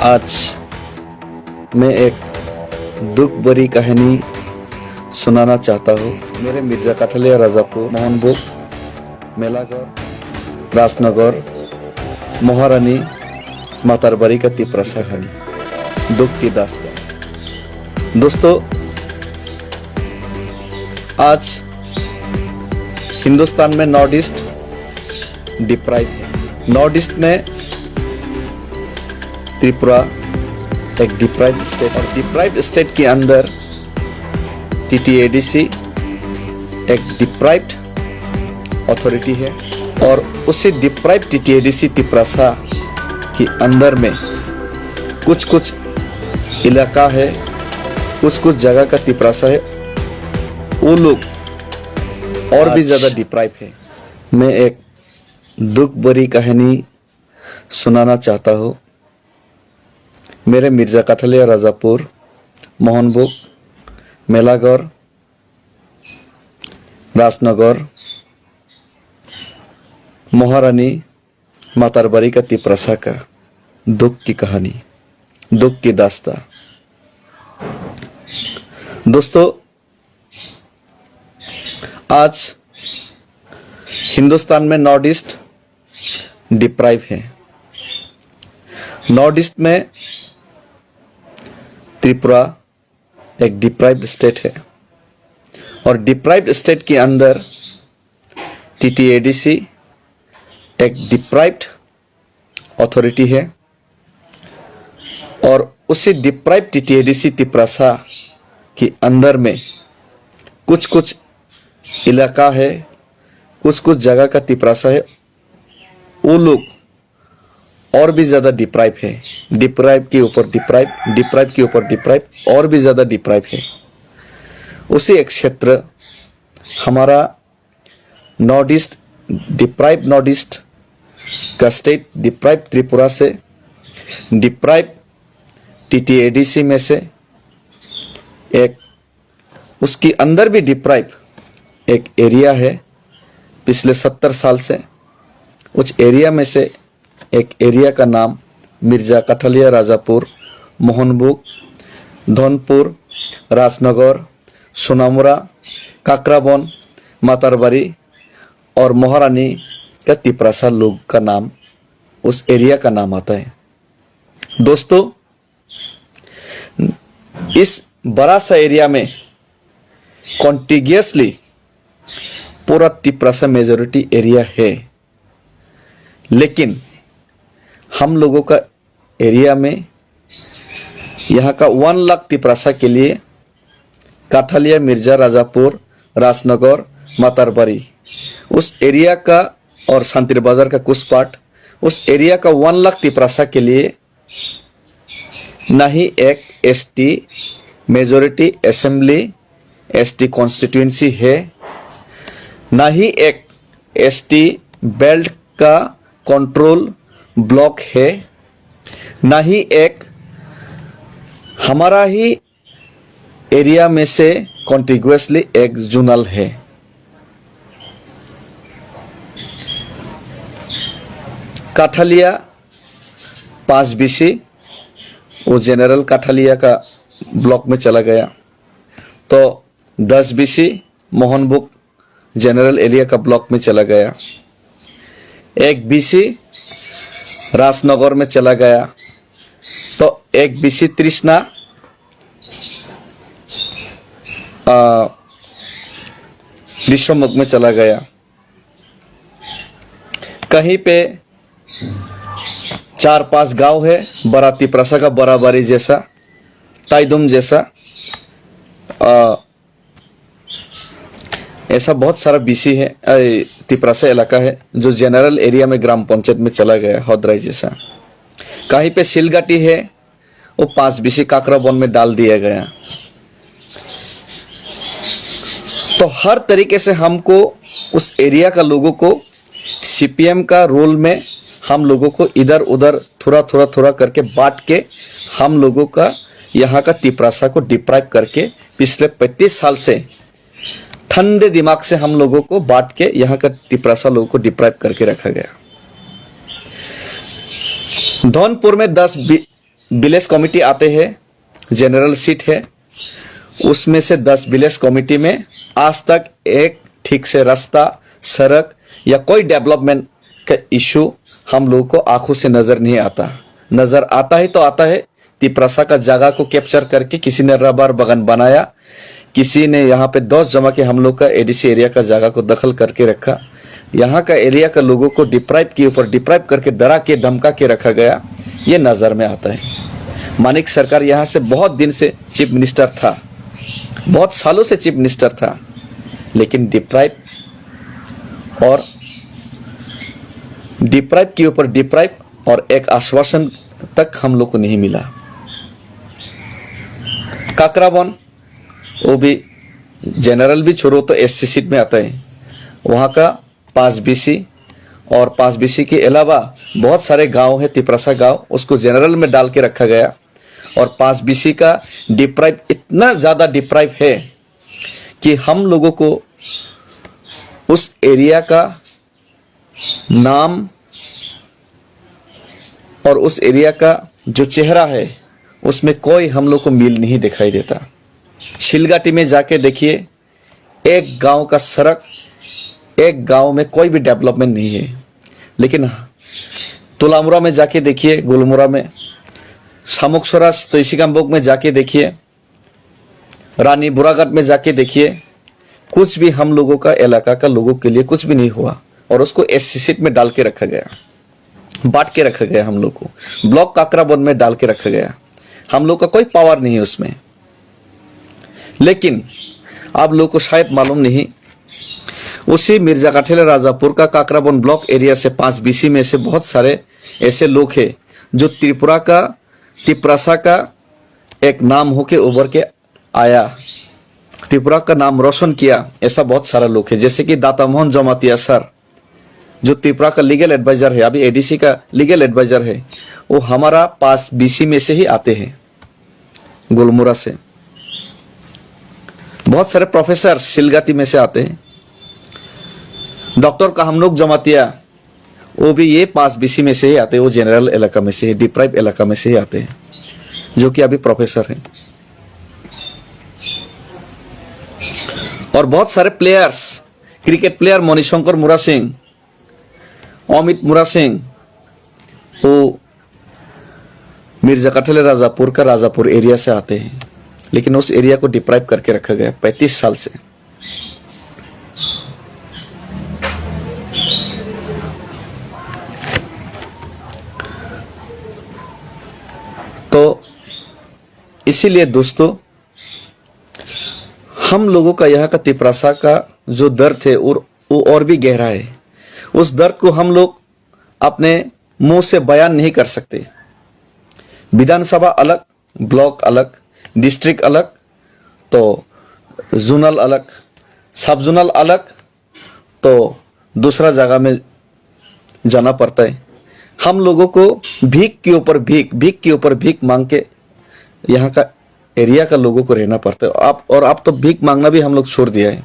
आज मैं एक दुख भरी कहानी सुनाना चाहता हूँ। मेरे मिर्जा काठलिया राजापुर मोहनबुक मेलागढ़ राजनगर महारानी मातारबाड़ी का तिपरासा कहानी दुख की दास्तान। दोस्तों, आज हिंदुस्तान में नॉर्थ ईस्ट डिप्राइव है। नॉर्थ ईस्ट में त्रिपुरा एक डिप्राइव्ड स्टेट और डिप्राइव्ड स्टेट के अंदर TTADC एक डिप्राइव्ड अथॉरिटी है और उसी डिप्राइव्ड TTADC तिपरासा के अंदर में कुछ इलाका है, कुछ जगह का तिपरासा है, वो लोग और भी ज्यादा डिप्राइव है। मैं एक दुख भरी कहानी सुनाना चाहता हूँ। मेरे मिर्जा काठलिया राजापुर मोहनबुक मेलागढ़ राजनगर महारानी मातारबाड़ी का तिपरासा का दुख की कहानी, दुख की दास्तान। दोस्तों, आज हिंदुस्तान में नॉर्थ ईस्ट डिप्राइव है। नॉर्थ ईस्ट में त्रिपुरा एक डिप्राइव्ड स्टेट है और डिप्राइव्ड स्टेट के अंदर TTADC एक डिप्राइव्ड अथॉरिटी है और उसी डिप्राइव्ड TTADC तिपरासा के अंदर में कुछ इलाका है, कुछ जगह का तिपरासा है, वो लोग और भी ज्यादा डिप्राइव है। डिप्राइव के ऊपर डिप्राइव, डिप्राइव के ऊपर डिप्राइव, और भी ज्यादा डिप्राइव है। उसी एक क्षेत्र हमारा north east deprive, north east का स्टेट डिप्राइव त्रिपुरा से, डिप्राइव TTADC में से एक, उसके अंदर भी डिप्राइव एक एरिया है पिछले 70 साल से। उस एरिया में से एक एरिया का नाम मिर्जा काठलिया राजापुर मोहनबुक धनपुर राजनगर सोनामुरा काकराबन मातारबाड़ी और महारानी का तिपरासा लोग का नाम, उस एरिया का नाम आता है। दोस्तों, इस बड़ा सा एरिया में कॉन्टिग्यूअसली पूरा तिपरासा मेजॉरिटी एरिया है, लेकिन हम लोगों का एरिया में यहाँ का 1 लाख तिपरासा के लिए काठलिया मिर्जा राजापुर राजनगर मातारबाड़ी उस एरिया का और शांतिर बाजार का कुछ पार्ट, उस एरिया का 1 लाख तिपरासा के लिए ना ही एक ST majority assembly ST constituency है, ना ही एक ST बेल्ट का कंट्रोल ब्लॉक है, ना ही एक हमारा ही एरिया में से कॉन्टिग्यूअसली एक जोनल है। काठलिया 5 BC वो जनरल काठलिया का ब्लॉक में चला गया, तो 10 BC मोहनबुक जनरल एरिया का ब्लॉक में चला गया, 1 BC राजनगर में चला गया, तो 1 BC तृष्णा विश्वमुख में चला गया। कहीं पे 4-5 गांव है, बड़ा तिपरासा का बराबरी जैसा, ताइदुम जैसा, ऐसा बहुत सारा BC है, तिपरासा इलाका है जो जनरल एरिया में ग्राम पंचायत में चला गया, हौदराई जैसा। कहीं पे सिलगाटी है, वो 5 BC काकराबन में डाल दिया गया। तो हर तरीके से हमको उस एरिया का लोगों को CPM का रोल में हम लोगों को इधर उधर थोड़ा करके बांट के हम लोगों का यहाँ का तिपरासा को डिप्राइव करके पिछले 35 साल से ठंडे दिमाग से हम लोगों को बांट के यहाँ का तिपरासा लोगों को डिप्राइव करके रखा गया। धौनपुर में विलेज कमेटी आते हैं, जनरल सीट है, उसमें से 10 विलेज कमेटी में आज तक एक ठीक से रास्ता, सड़क या कोई डेवलपमेंट का इशू हम लोगों को आंखों से नजर नहीं आता। नजर आता है तो आता है तिपरासा का जगह को कैप्चर करके किसी ने रबर बागान बनाया, किसी ने यहाँ पे दोस्त जमा के हम लोग का एडीसी एरिया का जगह को दखल करके रखा, यहाँ का एरिया का लोगों को डिप्राइव के ऊपर डिप्राइव करके डरा के धमका के रखा गया, ये नजर में आता है। मानिक सरकार यहाँ से बहुत दिन से चीफ मिनिस्टर था, बहुत सालों से चीफ मिनिस्टर था, लेकिन डिप्राइव के ऊपर डिप्राइव और एक आश्वासन तक हम लोग को नहीं मिला। काकराबन वो भी जनरल भी छोड़ो तो एससी सीट में आता है, वहाँ का 5 BC और 5 BC के अलावा बहुत सारे गांव है, तिपरासा गांव, उसको जनरल में डाल के रखा गया। और 5 BC का डिप्राइव इतना ज़्यादा डिप्राइव है कि हम लोगों को उस एरिया का नाम और उस एरिया का जो चेहरा है उसमें कोई हम लोग को मील नहीं दिखाई देता। शिलघाटी में जाके देखिए, एक गांव का सड़क, एक गांव में कोई भी डेवलपमेंट नहीं है। लेकिन तुलामुरा में जाके देखिए, गुलमुरा में, सामुकसरा तैसिकाम्बोक में जाके देखिए, रानी बुराघाट में जाके देखिए, कुछ भी हम लोगों का इलाका का लोगों के लिए कुछ भी नहीं हुआ और उसको एससी सीट में डाल के रखा गया, बांट के रखा गया। हम लोग को ब्लॉक काकराबन में डाल के रखा गया, हम लोग का कोई पावर नहीं है उसमें। लेकिन आप लोग को शायद मालूम नहीं, उसी मिर्जा काठेल राजापुर का काकराबन ब्लॉक एरिया से 5 BC में से बहुत सारे ऐसे लोग हैं जो तिपरासा का एक नाम होके उभर के आया, त्रिपुरा का नाम रोशन किया। ऐसा बहुत सारा लोग है, जैसे कि दाता मोहन जमातिया सर, जो त्रिपुरा का लीगल एडवाइजर है, अभी एडीसी का लीगल एडवाइजर है, वो हमारा 5 BC में से ही आते हैं, गुलमुरा से। बहुत सारे प्रोफेसर शिलगाती में से आते हैं। डॉक्टर का हम लोग जमातिया, वो भी ये 5 BC में से ही आते हैं, वो जनरल इलाका में से, डिप्राइव इलाका में से ही आते हैं, जो कि अभी प्रोफेसर हैं। और बहुत सारे प्लेयर्स, क्रिकेट प्लेयर मणिशंकर मुरा सिंह, अमित मुरा सिंह, वो मिर्जा काठेल राजापुर का राजापुर एरिया से आते हैं, लेकिन उस एरिया को डिप्राइव करके रखा गया 35 साल से। तो इसीलिए दोस्तों, हम लोगों का यहाँ का तिपरासा का जो दर्द है वो और भी गहरा है। उस दर्द को हम लोग अपने मुंह से बयान नहीं कर सकते। विधानसभा अलग, ब्लॉक अलग, डिस्ट्रिक्ट अलग, तो जोनल अलग, सब जोनल अलग, तो दूसरा जगह में जाना पड़ता है। हम लोगों को भीख के ऊपर भीख मांग के यहाँ का एरिया का लोगों को रहना पड़ता है। आप तो भीख मांगना भी हम लोग छोड़ दिया है,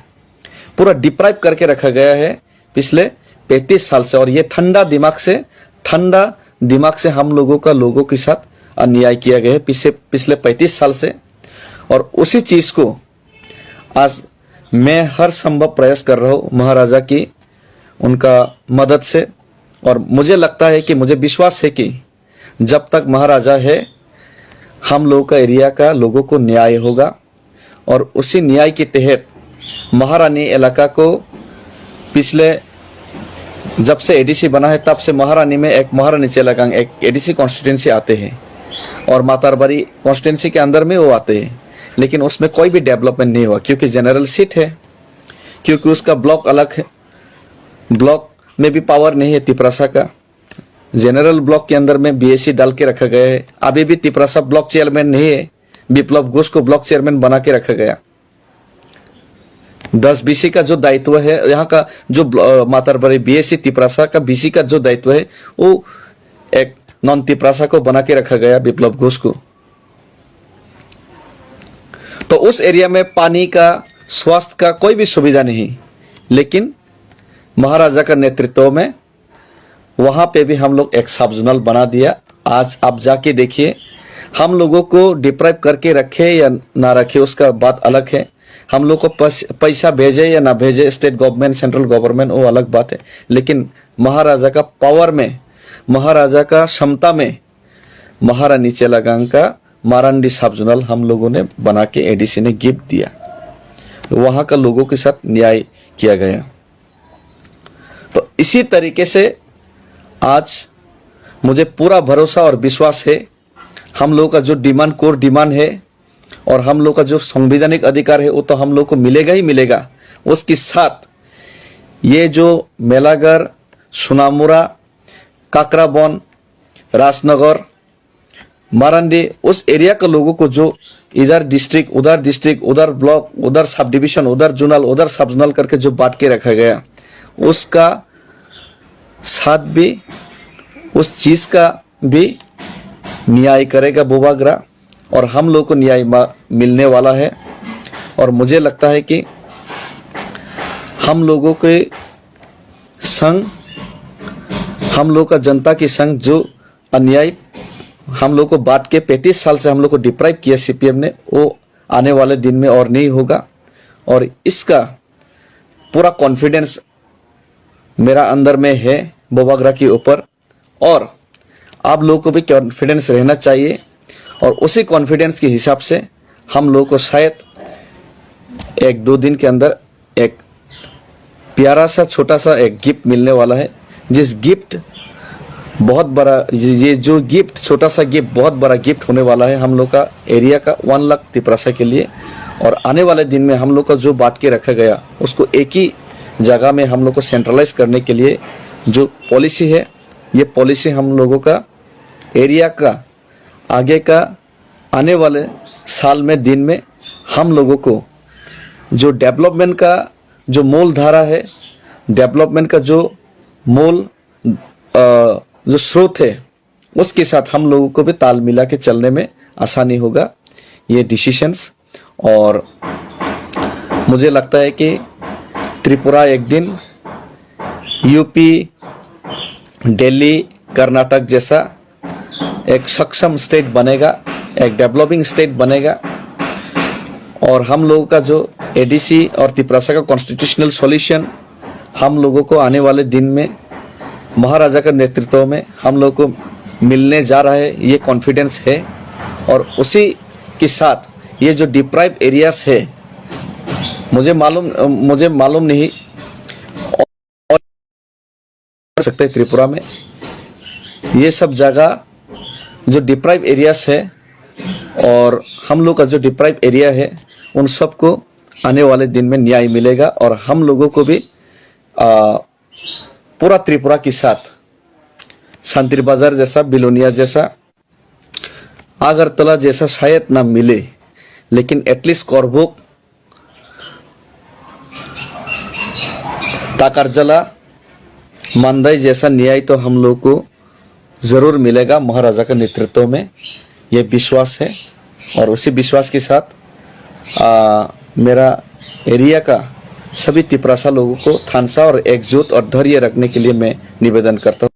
पूरा डिप्राइव करके रखा गया है पिछले 35 साल से। और ये ठंडा दिमाग से हम लोगों के साथ अन्याय किया गया है पिछले 35 साल से। और उसी चीज को आज मैं हर संभव प्रयास कर रहा हूँ महाराजा की उनका मदद से। और मुझे लगता है कि, मुझे विश्वास है कि जब तक महाराजा है, हम लोगों का एरिया का लोगों को न्याय होगा। और उसी न्याय के तहत महारानी इलाका को पिछले जब से एडीसी बना है तब से महारानी में एक महारानी चेलागांग एक एडीसी कॉन्स्टिट्यूंसी आते हैं और मातारबाड़ी कॉन्स्टिट्यूंसी के अंदर में वो आते हैं, लेकिन उसमें कोई भी डेवलपमेंट नहीं हुआ क्योंकि जनरल सीट है, क्योंकि उसका ब्लॉक अलग है, ब्लॉक में भी पावर नहीं है तिपरासा का। जनरल ब्लॉक के अंदर में बीएससी डाल के रखा गया है। अभी भी तिपरासा ब्लॉक चेयरमैन नहीं है, विप्लव घोष को ब्लॉक चेयरमैन बना के रखा गया। 10 BC का जो दायित्व है यहाँ का, जो मातारबाड़ी बीएससी तिपरासा का BC का जो दायित्व है, वो एक नॉन तिपरासा को बना के रखा गया, विप्लव घोष को। तो उस एरिया में पानी का, स्वास्थ्य का कोई भी सुविधा नहीं, लेकिन महाराजा का नेतृत्व में वहां पे भी हम लोग एक सब जोनल बना दिया। आज आप जाके देखिए, हम लोगों को डिप्राइव करके रखे या ना रखे उसका बात अलग है। हम लोग को पैसा भेजे या ना भेजे स्टेट गवर्नमेंट सेंट्रल गवर्नमेंट, वो अलग बात है। लेकिन महाराजा का पावर में, महाराजा का क्षमता में महारानी चेलागांग का मारांडी सब जोनल हम लोगों ने बना के एडीसी ने गिफ्ट दिया। वहां का लोगों के साथ न्याय किया गया। तो इसी तरीके से आज मुझे पूरा भरोसा और विश्वास है, हम लोगों का जो डिमांड, कोर डिमांड है और हम लोग का जो संवैधानिक अधिकार है वो तो हम लोग को मिलेगा ही मिलेगा। उसके साथ ये जो मेलागर, सुनामुरा, काकराबन, राजनगर, मारांडी, उस एरिया के लोगों को जो इधर डिस्ट्रिक्ट, उधर ब्लॉक, उधर सब डिवीजन, उधर जोनल, उधर सब जोनल करके जो बांट के रखा गया, उसका साथ भी, उस चीज का भी न्याय करेगा बोबागरा और हम लोग को न्याय मिलने वाला है। और मुझे लगता है कि हम लोगों के संग, हम लोग का जनता के संग जो अन्याय हम लोग को बांट के 35 साल से हम लोग को डिप्राइव किया सीपीएम ने, वो आने वाले दिन में और नहीं होगा। और इसका पूरा कॉन्फिडेंस मेरा अंदर में है बोबागरा के ऊपर, और आप लोगों को भी कॉन्फिडेंस रहना चाहिए। और उसी कॉन्फिडेंस के हिसाब से हम लोगों को शायद 1-2 दिन के अंदर एक प्यारा सा छोटा सा एक गिफ्ट मिलने वाला है, जिस गिफ्ट बहुत बड़ा, ये जो गिफ्ट, छोटा सा गिफ्ट बहुत बड़ा गिफ्ट होने वाला है हम लोग का एरिया का 1 लाख तिपरासा के लिए। और आने वाले दिन में हम लोग का जो बांट के रखा गया उसको एक ही जगह में हम लोग को सेंट्रलाइज करने के लिए जो पॉलिसी है, ये पॉलिसी हम लोगों का एरिया का आगे का आने वाले साल में, दिन में हम लोगों को जो डेवलपमेंट का जो मूल धारा है, डेवलपमेंट का जो मूल जो स्रोत है, उसके साथ हम लोगों को भी ताल मिला के चलने में आसानी होगा ये डिसीशंस। और मुझे लगता है कि त्रिपुरा एक दिन यूपी, दिल्ली, कर्नाटक जैसा एक सक्षम स्टेट बनेगा, एक डेवलपिंग स्टेट बनेगा। और हम लोगों का जो एडीसी और तिपरासा का कॉन्स्टिट्यूशनल सॉल्यूशन हम लोगों को आने वाले दिन में महाराजा का नेतृत्व में हम लोग को मिलने जा रहा है, ये कॉन्फिडेंस है। और उसी के साथ ये जो डिप्राइव एरियाज है, मुझे मालूम नहीं और सकते हैं त्रिपुरा में ये सब जगह जो डिप्राइव एरियाज है और हम लोग का जो डिप्राइव एरिया है, उन सबको आने वाले दिन में न्याय मिलेगा। और हम लोगों को भी पूरा त्रिपुरा के साथ शांति बाजार जैसा, बिलोनिया जैसा, अगरतला जैसा शायद ना मिले, लेकिन एटलीस्ट करबुक, ताकरजला, मंदाई जैसा न्याय तो हम लोग को जरूर मिलेगा महाराजा का नेतृत्व में, ये विश्वास है। और उसी विश्वास के साथ मेरा एरिया का सभी तिपरासा लोगों को थानसा और एकजुट और धैर्य रखने के लिए मैं निवेदन करता हूँ।